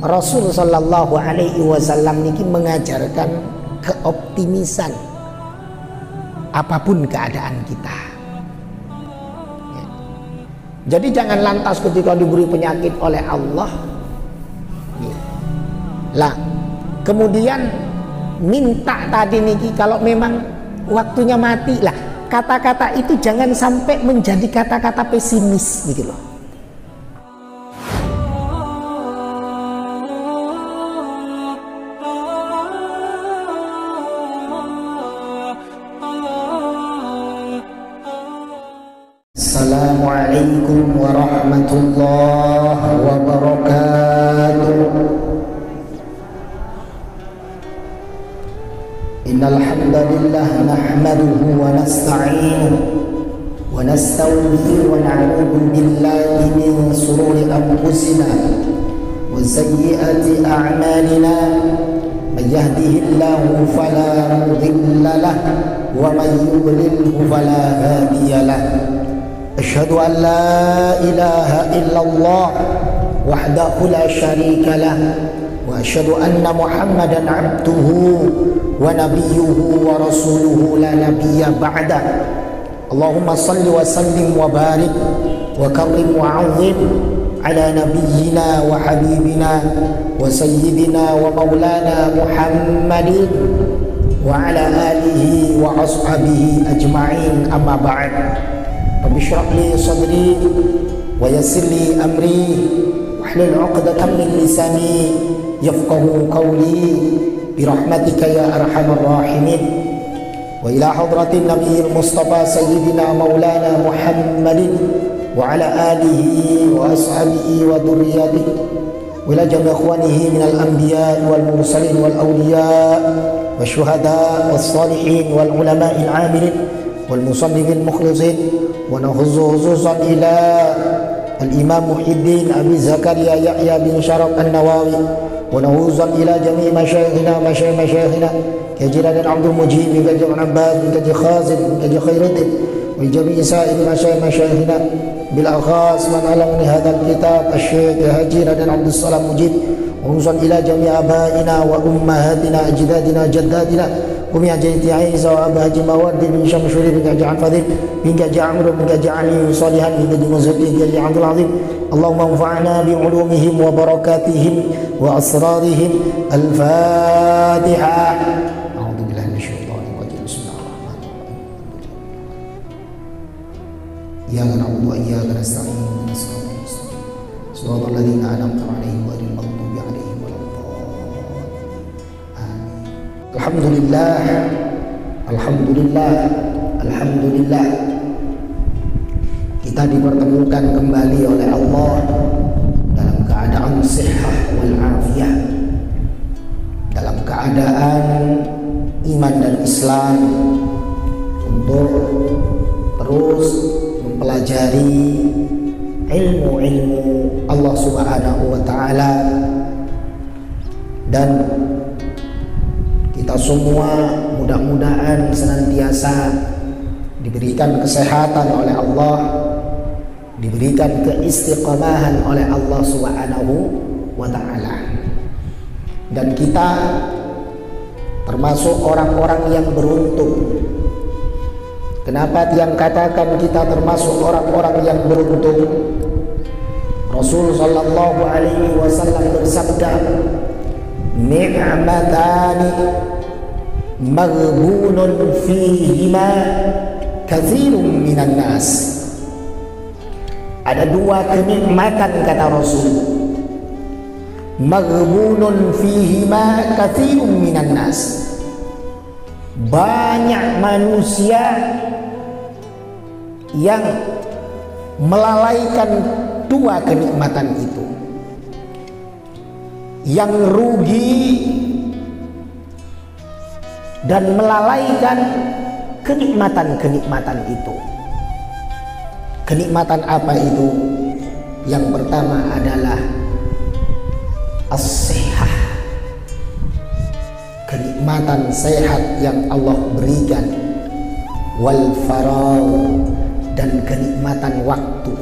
Rasul sallallahu alaihi wasallam niki mengajarkan keoptimisan apapun keadaan kita. Ya. Jadi jangan lantas ketika diberi penyakit oleh Allah, ya. Lah kemudian minta tadi niki kalau memang waktunya mati lah. Kata-kata itu jangan sampai menjadi kata-kata pesimis gitu loh. Assalamualaikum warahmatullahi wabarakatuh. Innal hamdalillah nahmaduhu wa nasta'inuhu wa nastaghfiruhu wa na'udzu billahi min shururi anfusina wa sayyiati a'malina. Man yahdihillahu fala mudilla lahu wa man yudlilhu fala hadiya lahu. Asyhadu an la ilaha illallah wahdahu la syarika lah wa asyhadu anna Muhammadan abduhu wa nabiyyuhu wa rasuluhu la nabiyya ba'da. Allahumma salli wa sallim wa barik wa karrim wa 'azzim ala nabiyyina wa habibina wa sayyidina wa maulana Muhammadin wa ala alihi wa ashabihi ajma'in, amma ba'd. Rabbi shrah li sadri wa yassir li amri wahlul 'uqdatam min lisani yafqahu qawli birahmatika ya arhamar rahimin. Wa ila hadratin nabiyil mustafa sayyidina maulana Muhammadin wa ala alihi wa ashabihi wa dhurriyyatihi wa ila jami' ikhwanihi minal anbiya wal mursalin wal awliya wasyuhada was salihin wal ulama'il 'amilin wal musannifin mukhlisin. Wa nahuzzu khususan ila al-imam Muhyiddin Abi Zakaria Yahya bin Syaraf An-Nawawi wa nahuzzu ila jami' masyayikhina masyayikhina kajiran Abdul Mujib bin Kaji Abbas bin Kaji Khazid bin Kaji Khairuddin wa jami' sa'ir masyayikhina bil akhas man alamni hadzal kitab asy-syekh Haji Raden Abdul Salam Mujib wa nahuzzu ila jami' abaina wa ummahatina ajdadina jaddadina Umi Haji Isa wa Abu Haji Mawardi bin Syamsuri bin Haji Al-Fadhil bin Haji Amr bin Haji Ali Salihan bin Haji Muzahid bin Haji Abdul Azim. Allahumma anfa'na bi ulumihim wa barakatihim wa asrarihim. Al-Fatihah. A'udzu billahi minasyaitonir rajim. Bismillahirrahmanirrahim. Iyyaka na'budu wa iyyaka nasta'in. Shiratal ladzina an'amta 'alaihim ghairil maghdubi 'alaihim waladdallin. Alhamdulillah, alhamdulillah, alhamdulillah. Kita dipertemukan kembali oleh Allah dalam keadaan sehat wal afiyah, dalam keadaan iman dan Islam, untuk terus mempelajari ilmu-ilmu Allah Subhanahu wa ta'ala. Dan kita semua mudah-mudahan senantiasa diberikan kesehatan oleh Allah, diberikan keistiqomahan oleh Allah Subhanahu wa ta'ala. Dan kita termasuk orang-orang yang beruntung. Kenapa tiang katakan kita termasuk orang-orang yang beruntung? Rasul sallallahu alaihi wasallam bersabda, ni'matani maghbunun fihima katsirun minan nas. Ada dua kenikmatan kata Rasul, maghbunun fihima katsirun minan nas. Banyak manusia yang melalaikan dua kenikmatan itu. Yang rugi dan melalaikan kenikmatan-kenikmatan itu. Kenikmatan apa itu? Yang pertama adalah as-sihah, kenikmatan sehat yang Allah berikan, wal faragh, dan kenikmatan waktu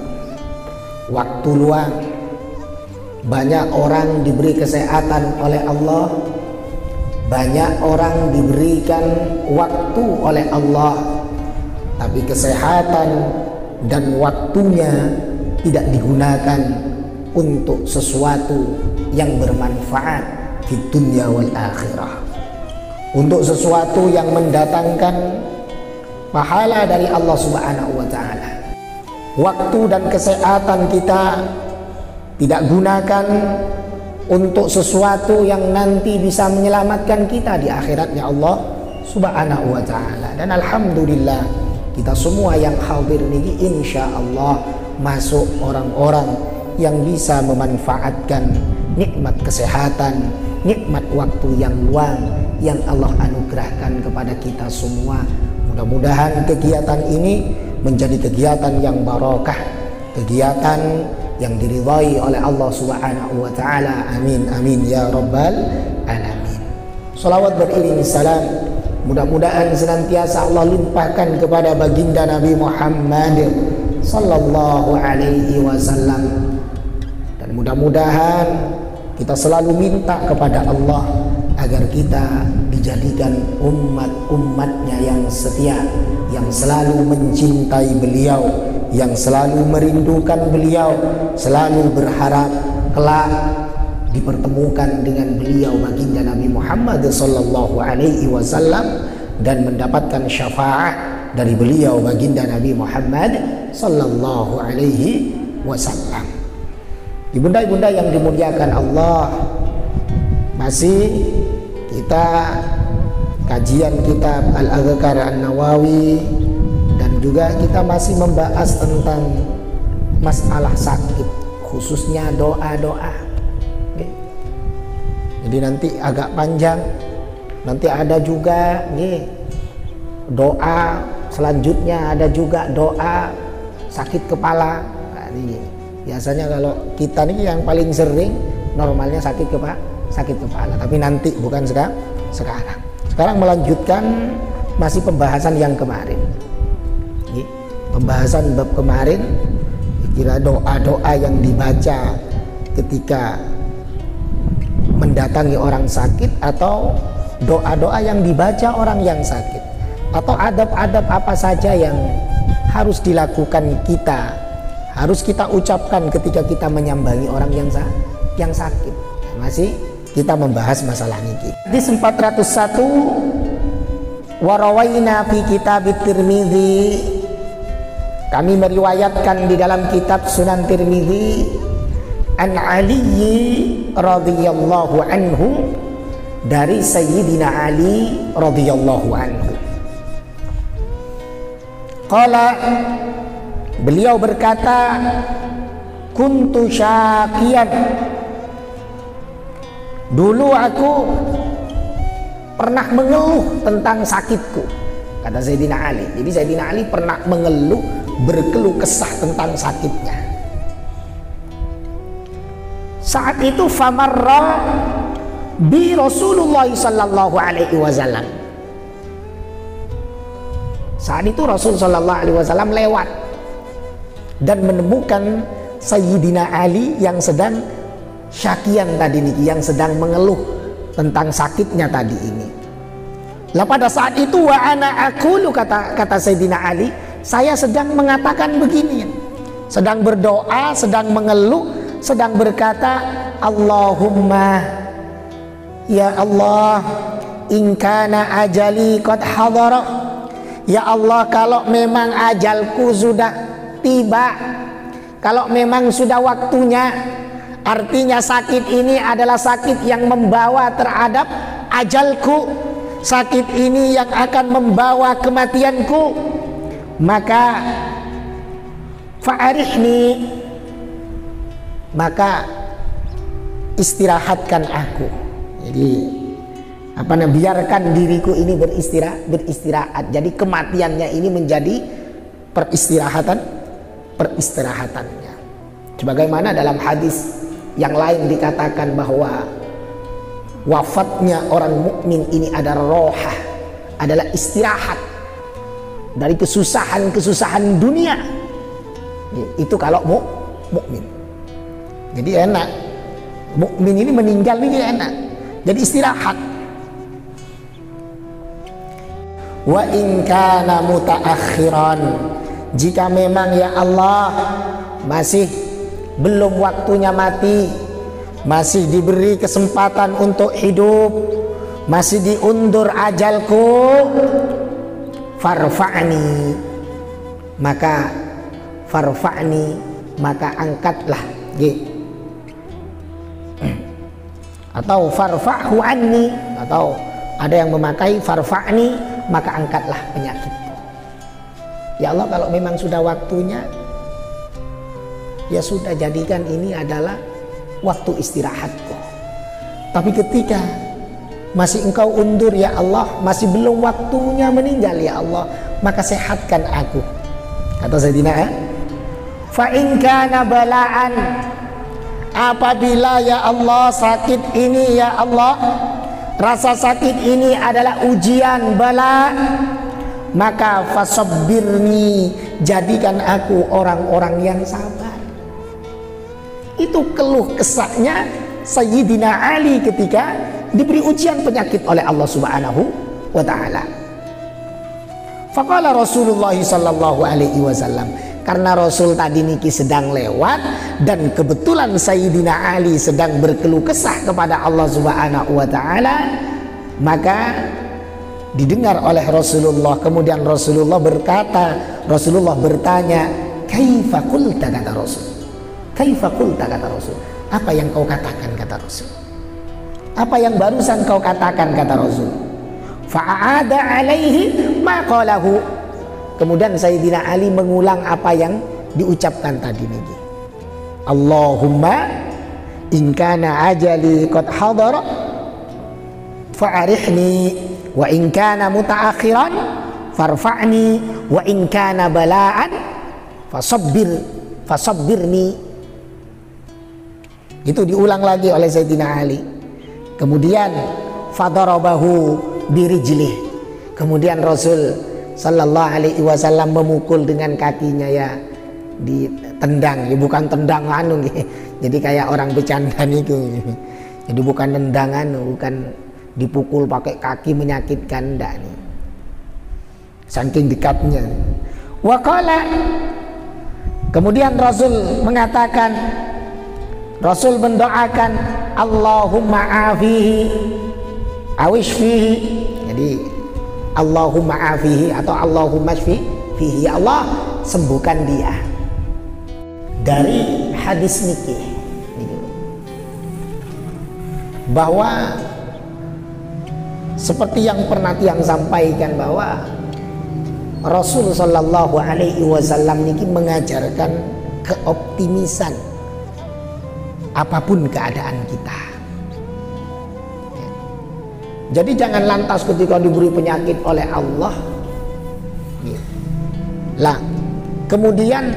luang. Banyak orang diberi kesehatan oleh Allah, banyak orang diberikan waktu oleh Allah, tapi kesehatan dan waktunya tidak digunakan untuk sesuatu yang bermanfaat di dunia wal akhirah, untuk sesuatu yang mendatangkan pahala dari Allah Subhanahu wa ta'ala. Waktu dan kesehatan kita tidak gunakan untuk sesuatu yang nanti bisa menyelamatkan kita di akhiratnya Allah Subhanahu wa ta'ala. Dan alhamdulillah, kita semua yang hadir ini insya Allah masuk orang-orang yang bisa memanfaatkan nikmat kesehatan, nikmat waktu yang luang yang Allah anugerahkan kepada kita semua. Mudah-mudahan kegiatan ini menjadi kegiatan yang barakah, kegiatan yang diridhai oleh Allah Subhanahu wa ta'ala. Amin amin ya rabbal alamin. Salawat beriring salam mudah-mudahan senantiasa Allah limpahkan kepada baginda Nabi Muhammad sallallahu alaihi wasallam, dan mudah-mudahan kita selalu minta kepada Allah agar kita dijadikan umat-umatnya yang setia, yang selalu mencintai beliau, yang selalu merindukan beliau, selalu berharap kelak dipertemukan dengan beliau baginda Nabi Muhammad sallallahu alaihi wasallam dan mendapatkan syafaat dari beliau baginda Nabi Muhammad sallallahu alaihi wasallam. Ibunda-ibunda yang dimuliakan Allah, masih kita kajian kitab Al-Adhkar An-Nawawi, dan juga kita masih membahas tentang masalah sakit, khususnya doa-doa. Jadi nanti agak panjang, nanti ada juga doa selanjutnya, ada juga doa sakit kepala. Nah, ini biasanya kalau kita nih yang paling sering normalnya sakit kepala, tapi nanti bukan sekarang. Sekarang melanjutkan masih pembahasan yang kemarin. Pembahasan bab kemarin, kira doa-doa yang dibaca ketika mendatangi orang sakit, atau doa-doa yang dibaca orang yang sakit, atau adab-adab apa saja yang harus dilakukan kita, harus kita ucapkan ketika kita menyambangi orang yang sakit. Masih kita membahas masalah ini. Di 401, warawaina fi kitab Tirmidzi, kami meriwayatkan di dalam kitab Sunan Tirmidzi, an Ali radhiyallahu anhu, dari Sayyidina Ali radhiyallahu anhu. Qala, beliau berkata, kuntu syakian, dulu aku pernah mengeluh tentang sakitku, kata Sayyidina Ali. Jadi Sayyidina Ali pernah mengeluh, berkeluh kesah tentang sakitnya. Saat itu famarra bi Rasulullah sallallahu alaihi wasallam. Saat itu Rasul sallallahu alaihi wasallam lewat dan menemukan Sayyidina Ali yang sedang syakian tadi niki, yang sedang mengeluh tentang sakitnya tadi ini. Lah pada saat itu wa ana aqulu, kata Sayyidina Ali, saya sedang mengatakan begini, sedang berdoa, sedang mengeluh, sedang berkata, Allahumma, ya Allah, in kana ajali qad hadara, ya Allah, kalau memang ajalku sudah tiba, kalau memang sudah waktunya, artinya sakit ini adalah sakit yang membawa terhadap ajalku, sakit ini yang akan membawa kematianku, maka fa'arihni, maka istirahatkan aku. Jadi biarkan diriku ini beristirahat. Jadi kematiannya ini menjadi peristirahatannya. Sebagaimana dalam hadis yang lain dikatakan bahwa wafatnya orang mukmin ini adalah rohah, adalah istirahat dari kesusahan dunia. Itu kalau mukmin. Jadi enak Mukmin ini meninggal ini enak, jadi istirahat. Wa in kana mutaakhiran, jika memang ya Allah masih belum waktunya mati, masih diberi kesempatan untuk hidup, masih diundur ajalku, farfa'ni, maka angkatlah, atau farfa'hu anni, atau ada yang memakai farfa'ni, maka angkatlah penyakitku. Ya Allah, kalau memang sudah waktunya, ya sudah, jadikan ini adalah waktu istirahatku. Tapi ketika masih engkau undur ya Allah, masih belum waktunya meninggal ya Allah, maka sehatkan aku. Kata Sayyidina, fa in kana bala'an, apabila ya Allah sakit ini ya Allah, rasa sakit ini adalah ujian, bala, maka fasabbirni, jadikan aku orang-orang yang sabar. Itu keluh kesahnya Sayyidina Ali ketika diberi ujian penyakit oleh Allah Subhanahu wa ta'ala. Faqala Rasulullah sallallahu alaihi wasallam, karena Rasul tadi niki sedang lewat dan kebetulan Sayyidina Ali sedang berkeluh kesah kepada Allah Subhanahu wa ta'ala, maka didengar oleh Rasulullah. Kemudian Rasulullah bertanya, kaifa qulta, kata Rasul. Kaifa qulta, kata Rasul. Apa yang kau katakan, kata Rasul. Apa yang barusan kau katakan, kata Rasul. Fa'ada alaihi ma qalahu. Kemudian Sayyidina Ali mengulang apa yang diucapkan tadi niki. Allahumma in kana ajali qad hadara fa'arihni, wa in kana mutaakhiran farfa'ni, wa in kana bala'an fasabbirni. Itu diulang lagi oleh Sayyidina Ali. Kemudian fadarabahu birijlih. Kemudian Rasul sallallahu alaihi wasallam memukul dengan kakinya, ya, ditendang, ya, bukan tendang anu, jadi kayak orang bercanda niku. Jadi bukan tendangan, bukan dipukul pakai kaki menyakitkan, ndak nih. Saking dekatnya. Wa qala, kemudian Rasul mengatakan, Rasul mendoakan, Allahumma afihi awishfihi. Jadi Allahumma afihi atau Allahumma shfihi, ya Allah sembuhkan dia. Dari hadis niki bahwa seperti yang pernah tiang sampaikan, bahwa Rasul sallallahu alaihi wasallam niki mengajarkan keoptimisan apapun keadaan kita. Jadi jangan lantas ketika diberi penyakit oleh Allah lah kemudian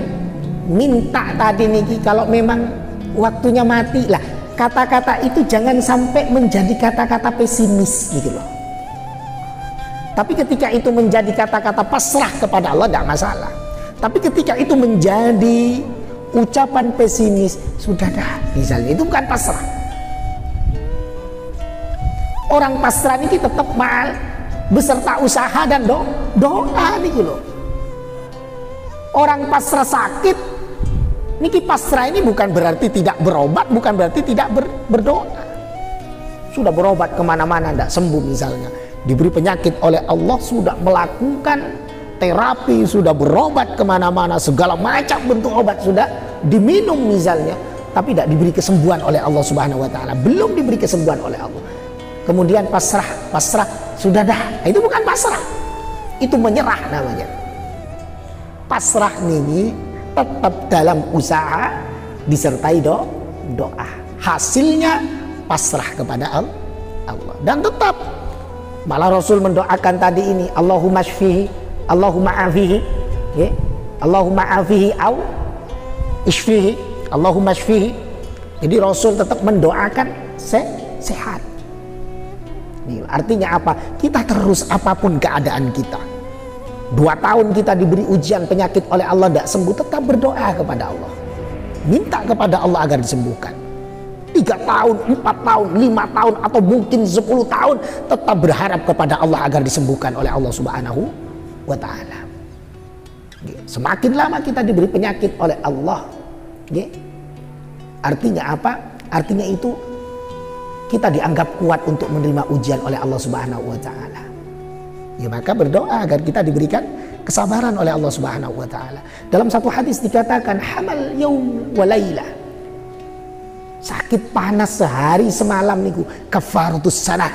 minta tadi niki, kalau memang waktunya mati lah, kata-kata itu jangan sampai menjadi kata-kata pesimis gitu loh. Tapi ketika itu menjadi kata-kata pasrah kepada Allah, tidak masalah. Tapi ketika itu menjadi ucapan pesimis, sudah dah, misalnya, itu bukan pasrah. Orang pasrah ini tetap mal beserta usaha dan doa nih loh. Orang pasrah sakit niki, pasrah ini bukan berarti tidak berobat, bukan berarti tidak berdoa. Sudah berobat kemana-mana tidak sembuh, misalnya diberi penyakit oleh Allah, sudah melakukan terapi, sudah berobat kemana-mana, segala macam bentuk obat sudah diminum misalnya, tapi tidak diberi kesembuhan oleh Allah Subhanahu wa ta'ala, belum diberi kesembuhan oleh Allah. Kemudian pasrah, sudah dah, itu bukan pasrah, itu menyerah namanya. Pasrah ini tetap dalam usaha disertai doa, hasilnya pasrah kepada Allah. Dan tetap malah Rasul mendoakan tadi ini, Allahumma shfihi, Allahumma afihi, ya, Allahumma afihi au ishfihi, Allahumma shfihi. Jadi Rasul tetap mendoakan sehat. Artinya apa? Kita terus apapun keadaan kita, 2 tahun kita diberi ujian penyakit oleh Allah tidak sembuh, tetap berdoa kepada Allah, minta kepada Allah agar disembuhkan. 3 tahun, 4 tahun, 5 tahun, atau mungkin 10 tahun, tetap berharap kepada Allah agar disembuhkan oleh Allah Subhanahu wa Ta'ala. Semakin lama kita diberi penyakit oleh Allah, artinya apa? Artinya itu kita dianggap kuat untuk menerima ujian oleh Allah Subhanahu wa Ta'ala. Ya, maka berdoa agar kita diberikan kesabaran oleh Allah Subhanahu wa Ta'ala. Dalam satu hadis dikatakan hamal yaum wa laila, sakit panas sehari semalam niku kafaratus sanah,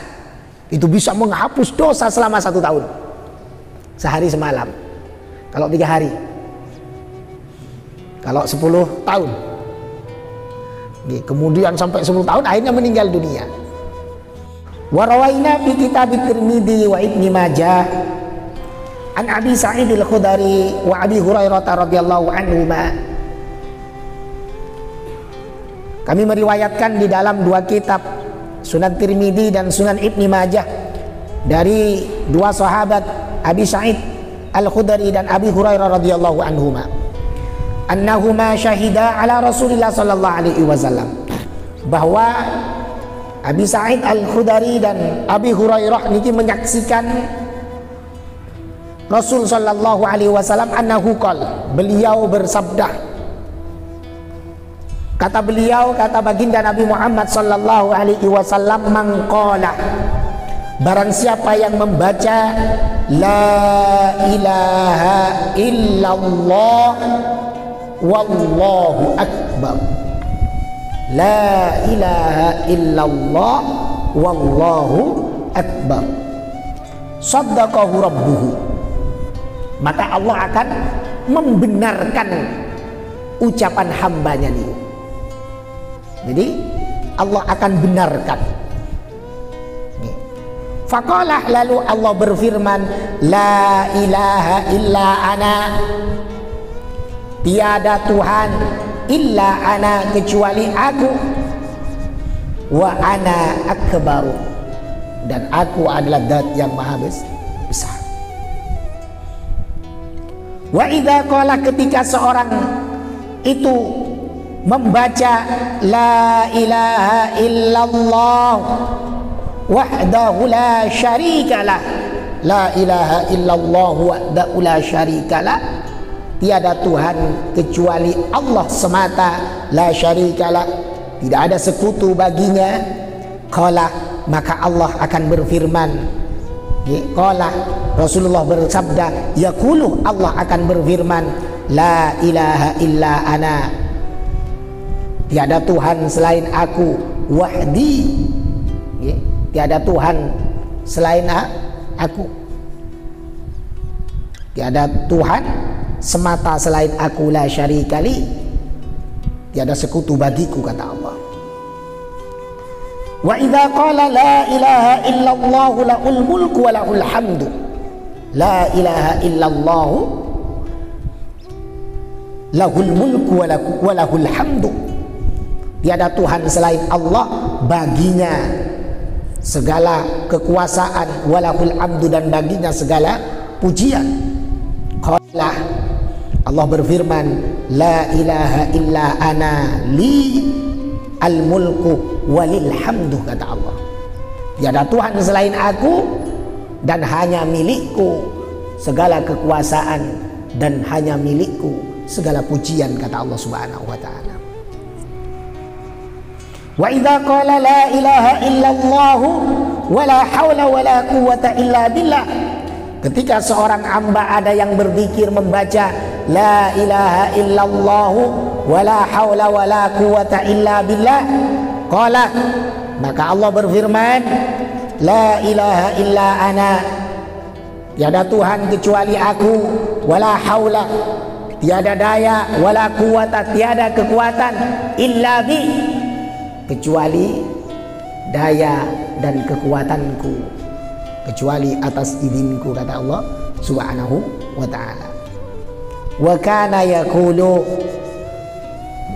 itu bisa menghapus dosa selama 1 tahun. Sehari semalam. Kalau 3 hari, kalau 10 tahun, kemudian sampai 10 tahun akhirnya meninggal dunia. Warawaina fi kitab Tirmidzi wa Ibnu Majah an Abi Sa'id al-Khudri wa Abi Hurairah radhiyallahu anhuma. Kami meriwayatkan di dalam 2 kitab, Sunan Tirmidzi dan Sunan Ibnu Majah, dari 2 sahabat, Abi Sa'id Al-Khudri dan Abi Hurairah radhiyallahu anhuma, annahuma syahida ala Rasulillah sallallahu alaihi wasallam, bahwa Abi Sa'id Al-Khudri dan Abi Hurairah niki menyaksikan Rasul sallallahu alaihi wasallam annahu qala, beliau bersabda, kata beliau, kata baginda Nabi Muhammad sallallahu alaihi wasallam, man qala, barang siapa yang membaca la ilaha illallah wallahu akbar, la ilaha illallah wallahu akbar, saddaqahu rabbuhu, maka Allah akan membenarkan ucapan hambanya ini. Jadi Allah akan benarkan. Faqalah, lalu Allah berfirman, la ilaha illa ana, tiada Tuhan illa ana, kecuali aku, wa ana akbaru, dan aku adalah zat yang maha besar. Wa idza qala, ketika seorang itu membaca la ilaha illallah wahdahu la syarikalah, la ilaha illallah wahdahu la syarikalah, tiada Tuhan kecuali Allah semata, la syarikalah, tidak ada sekutu baginya. Qala, maka Allah akan berfirman, qala, Rasulullah bersabda, yaqulu, Allah akan berfirman, la ilaha illa ana, tiada Tuhan selain aku, wahdi, tiada Tuhan selain aku, tiada Tuhan semata selain aku, la syarikali, tiada sekutu bagiku, kata Allah. Wa idza qala la ilaha illallah lahul mulku wa lahul hamdu, la ilaha illallah lahul mulku wa lahul hamdu, tiada Tuhan selain Allah, baginya segala kekuasaan, walahul hamdu, dan baginya segala pujian. Qala, Allah berfirman, la ilaha illa ana li al mulku walil hamdu, kata Allah, tiada Tuhan selain aku dan hanya milikku segala kekuasaan dan hanya milikku segala pujian, kata Allah Subhanahu wa Ta'ala. Wa idza qala la ilaha illallah wa la haula wa la quwwata illa billah, ketika seorang hamba ada yang berzikir membaca la ilaha illallah wa la haula wa la quwwata illa billah, qala, maka Allah berfirman, la ilaha illa ana, tiada Tuhan kecuali aku, wala haula, tiada daya, wala quwwata, tiada kekuatan, illa bi, kecuali daya dan kekuatanku, kecuali atas izinku, kata Allah Subhanahu wa Ta'ala. Wa kana yaqulu,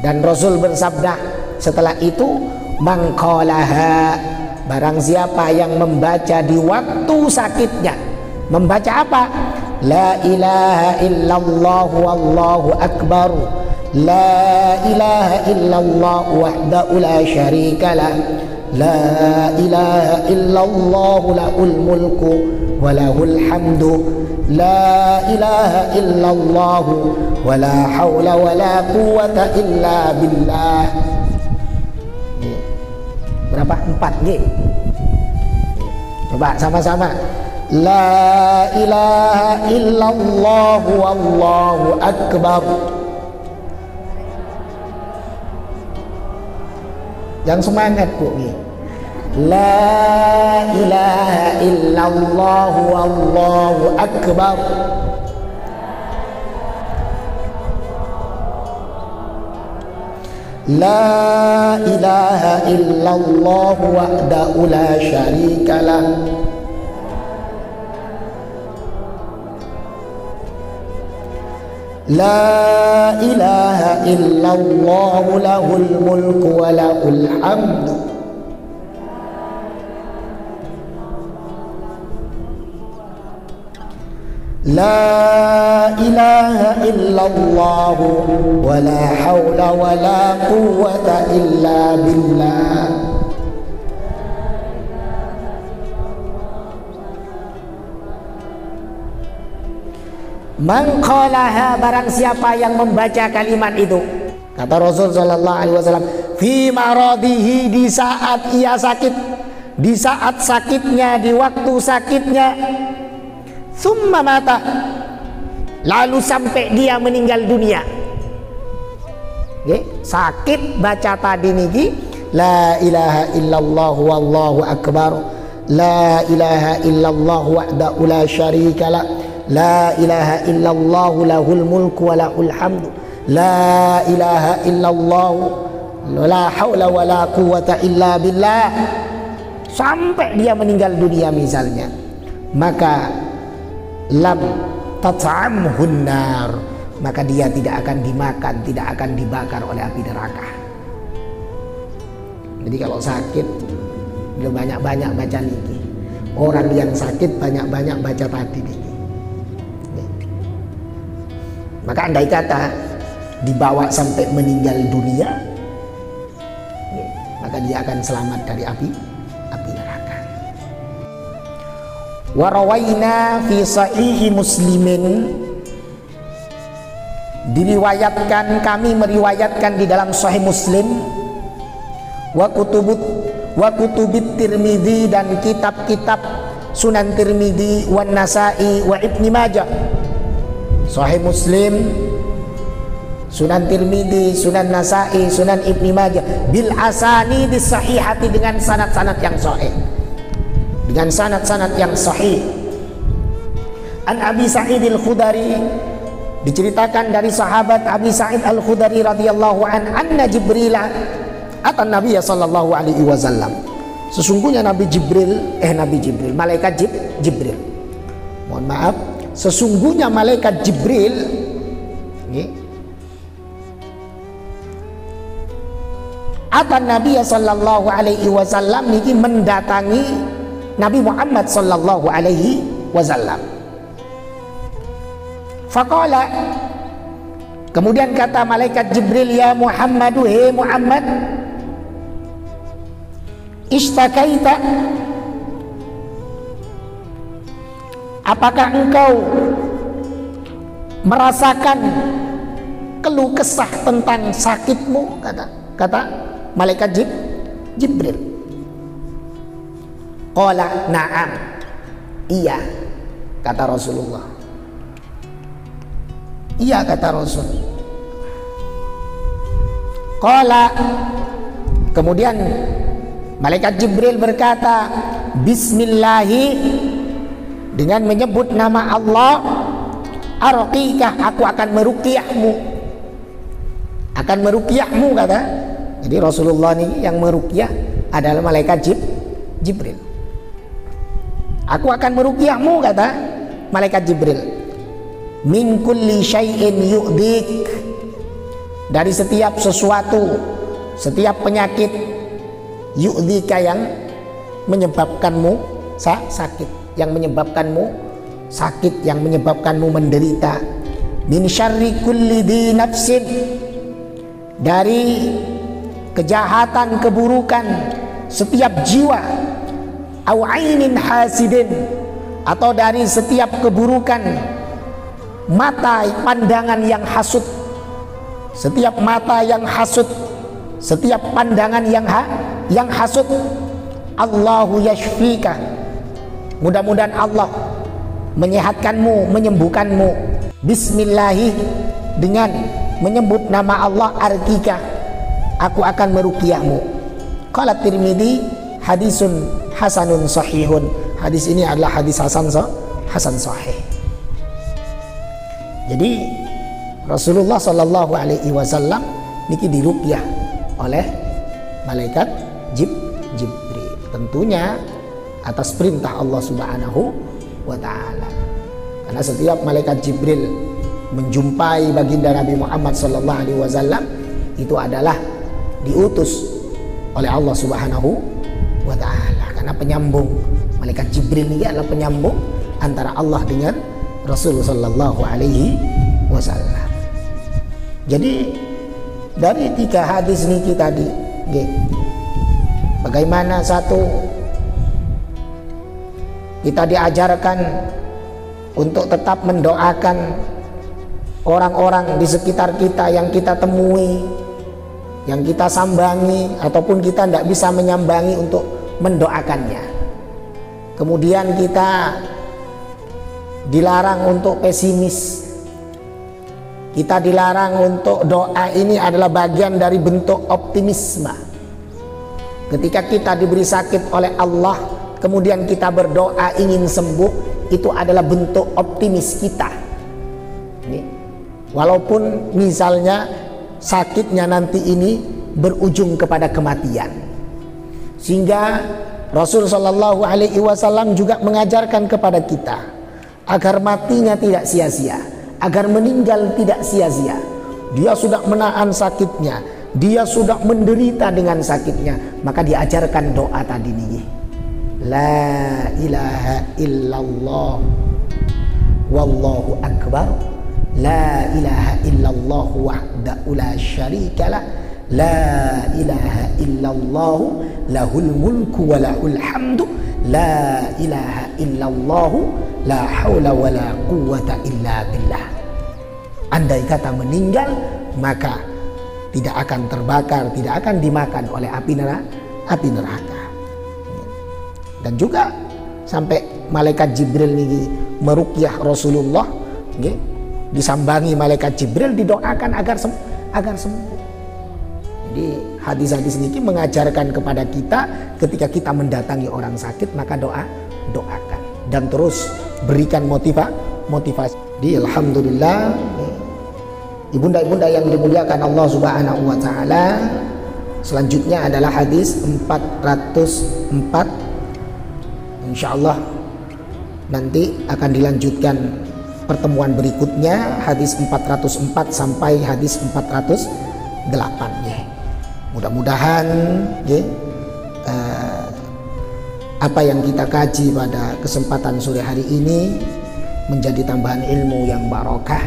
dan Rasul bersabda setelah itu, man qalaha, barang siapa yang membaca di waktu sakitnya, membaca apa? La ilaha illallah wallahu akbar, La ilaha illallah wahdahu la syarika lah. La ilaha illallah lahul mulku wa lahul hamdu. La ilaha illallah wa la hawla wa la quwwata illa billah. Berapa? 4 G. Coba sama-sama. La ilaha illallah wallahu akbar. Yang semangat Bu. La ilaha illallah wallahu akbar. La ilaha illallah wahdahu la syarika lah. La ilaha illallah lahul mulku wa lahul hamdu. La ilaha illallah wa la hawla wa la quwwata illa billah. Man qalaha, barang siapa yang membaca kalimat itu, kata Rasul sallallahu alaihi wasallam, fi maradihi, di saat ia sakit, di saat sakitnya, di waktu sakitnya, summa mata, lalu sampai dia meninggal dunia. Sakit baca tadi niki, la ilaha illallah wallahu akbar, la ilaha illallah wahdahu la syarika lah. La ilaha illallah lahul mulku wa lahul hamdu. La ilaha illallah la haula wa la quwwata illa billah. Sampai dia meninggal dunia misalnya, maka lam tat'amhun nar, maka dia tidak akan dimakan, tidak akan dibakar oleh api neraka. Jadi kalau sakit, banyak-banyak baca niki. Orang yang sakit banyak-banyak baca tadi niki. Maka andai kata dibawa sampai meninggal dunia, maka dia akan selamat dari api neraka. Wa rawaina fi sahihi Muslimin, diriwayatkan, kami meriwayatkan di dalam Sahih Muslim, wa kutubit Tirmidzi, dan kitab-kitab Sunan Tirmidzi, wan Nasa'i, wa Ibni Majah. Sahih Muslim, Sunan Tirmidzi, Sunan Nasa'i, Sunan Ibni Majah, bil asanidi sahihati, dengan sanad-sanad yang sahih, dengan sanad-sanad yang sahih. An Abi Sa'id al-Khudri, diceritakan dari sahabat Abi Sa'id al-Khudri radhiyallahu anna Jibril atan Nabi sallallahu alaihi wasallam. Sesungguhnya malaikat Jibril. Mohon maaf, sesungguhnya malaikat Jibril atan Nabi sallallahu alaihi wasallam niki mendatangi Nabi Muhammad sallallahu alaihi wasallam. Faqala, kemudian kata malaikat Jibril, ya Muhammadu, he Muhammad, istakaita, apakah engkau merasakan keluh kesah tentang sakitmu? Kata malaikat Jibril. Qala na'am, iya, kata Rasulullah. Iya, kata Rasul. Qala, kemudian malaikat Jibril berkata, bismillahi, dengan menyebut nama Allah, arqikah, aku akan meruqyahmu. Akan meruqyahmu, kata. Jadi Rasulullah ini yang meruqyah adalah malaikat Jibril. Aku akan meruqyahmu, kata malaikat Jibril. Min kulli syai'in yu'dik, dari setiap sesuatu, setiap penyakit, yu'dika, yang menyebabkanmu sakit, yang menyebabkanmu sakit, yang menyebabkanmu menderita. Min syarri kulli dhi nafsin, dari kejahatan, keburukan setiap jiwa, au ainin hasidin, atau dari setiap keburukan mata pandangan yang hasud. Setiap mata yang hasud, setiap pandangan yang hasud, Allahu yashfika, mudah-mudahan Allah menyehatkanmu, menyembuhkanmu. Bismillahi, dengan menyebut nama Allah, arkika, aku akan meruqyahmu. Qala Tirmidzi hadisun hasanun sahihun. Hadis ini adalah hadis hasan sahih. Jadi Rasulullah Shallallahu Alaihi Wasallam niki diruqyah oleh malaikat Jibril, tentunya atas perintah Allah Subhanahu wa Ta'ala. Karena setiap malaikat Jibril menjumpai baginda Nabi Muhammad Shallallahu Alaihi Wasallam itu adalah diutus oleh Allah Subhanahu wa Ta'ala. Karena penyambung, malaikat Jibril ini adalah penyambung antara Allah dengan Rasulullah Shallallahu Alaihi Wasallam. Jadi dari 3 hadis niki tadi, bagaimana satu, kita diajarkan untuk tetap mendoakan orang-orang di sekitar kita yang kita temui, yang kita sambangi, ataupun kita tidak bisa menyambangi untuk mendoakannya. Kemudian kita dilarang untuk pesimis. Kita dilarang untuk doa ini adalah bagian dari bentuk optimisme. Ketika kita diberi sakit oleh Allah, kemudian kita berdoa ingin sembuh, itu adalah bentuk optimis kita. Walaupun misalnya sakitnya nanti ini berujung kepada kematian. Sehingga Rasul Shallallahu Alaihi Wasallam juga mengajarkan kepada kita agar matinya tidak sia-sia, agar meninggal tidak sia-sia. Dia sudah menahan sakitnya, dia sudah menderita dengan sakitnya, maka diajarkan doa tadi nih. La ilaha illallah wallahu akbar, la ilaha illallah wahdahu la syarikalah, la ilaha illallah lahul mulku wa lahul hamdu, la ilaha illallah la haula wa la quwwata illa billah. Andai kata meninggal, maka tidak akan terbakar, tidak akan dimakan oleh api neraka. Dan juga sampai malaikat Jibril ini meruqyah Rasulullah, disambangi malaikat Jibril, didoakan agar sembuh. Jadi hadis-hadis ini mengajarkan kepada kita, ketika kita mendatangi orang sakit, maka doakan dan terus berikan motivasi. Di alhamdulillah, ibunda-ibunda yang dimuliakan Allah Subhanahu wa Ta'ala, selanjutnya adalah hadis 404. Insyaallah nanti akan dilanjutkan pertemuan berikutnya, hadis 404 sampai hadis 408 ya. Mudah-mudahan apa yang kita kaji pada kesempatan sore hari ini menjadi tambahan ilmu yang barokah,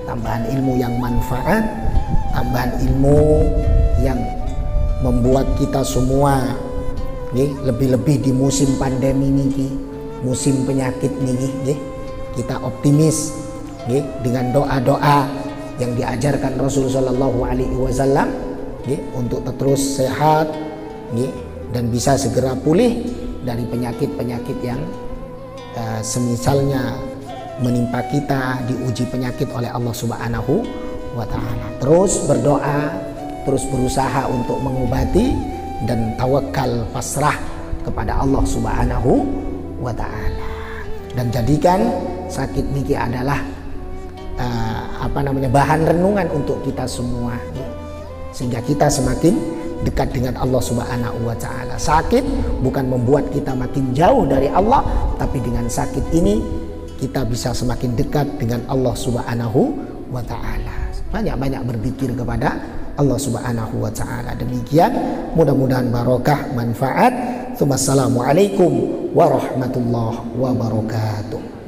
tambahan ilmu yang manfaat, tambahan ilmu yang membuat kita semua lebih-lebih di musim pandemi ini, musim penyakit ini, kita optimis dengan doa-doa yang diajarkan Rasulullah Shallallahu Alaihi Wasallam untuk terus sehat dan bisa segera pulih dari penyakit-penyakit yang semisalnya menimpa kita, diuji penyakit oleh Allah Subhanahu wa Ta'ala. Terus berdoa, terus berusaha untuk mengobati dan tawakal, pasrah kepada Allah Subhanahu wa Ta'ala. Dan jadikan sakit niki adalah bahan renungan untuk kita semua, sehingga kita semakin dekat dengan Allah Subhanahu wa Ta'ala. Sakit bukan membuat kita makin jauh dari Allah, tapi dengan sakit ini kita bisa semakin dekat dengan Allah Subhanahu wa Ta'ala. Banyak-banyak berzikir kepada Allah Subhanahu wa Ta'ala. Demikian, mudah-mudahan barokah, manfaat. Assalamualaikum warahmatullahi wabarakatuh.